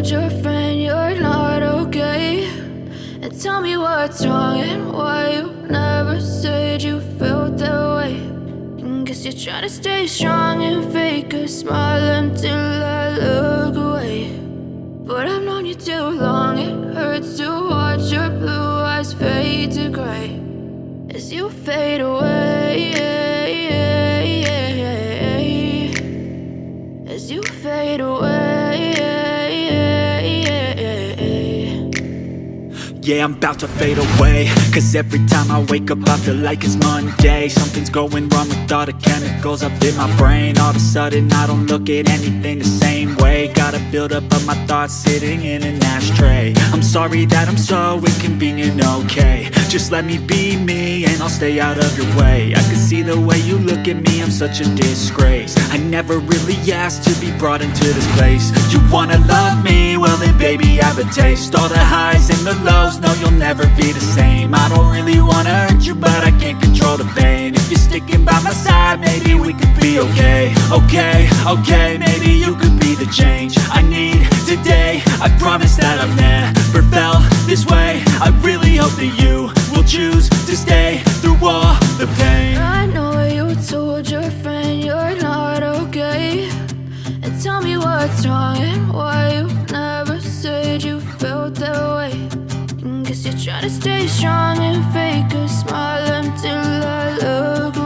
told your friend you're not okay? And tell me what's wrong and why you never said you felt that way. And guess you're trying to stay strong and fake a smile until I look away. But I've known you too long, it hurts to watch your blue eyes fade to gray as you fade away, as you fade away. Yeah, I'm about to fade away, cause every time I wake up I feel like it's Monday. Something's going wrong with all the chemicals up in my brain. All of a sudden I don't look at anything the same way. Got a build-up of my thoughts sitting in an ashtray. I'm sorry that I'm so inconvenient, okay? Just let me be me and I'll stay out of your way. I can see the way you look at me, I'm such a disgrace. I never really asked to be brought into this place. You wanna love me? Well then baby I have a taste. All the highs and the lows, no you'll never be the same. I don't really wanna hurt you but I can't control the pain. If you're sticking by my side maybe we could be okay. Okay, maybe you could be the change I need today. I promise that I've never felt this way. I really hope that you will choose to stay through all the pain. I know you told your friend you're not okay. And tell me what's wrong and why you never said you felt that way. And guess you're trying to stay strong and fake a smile until I look away.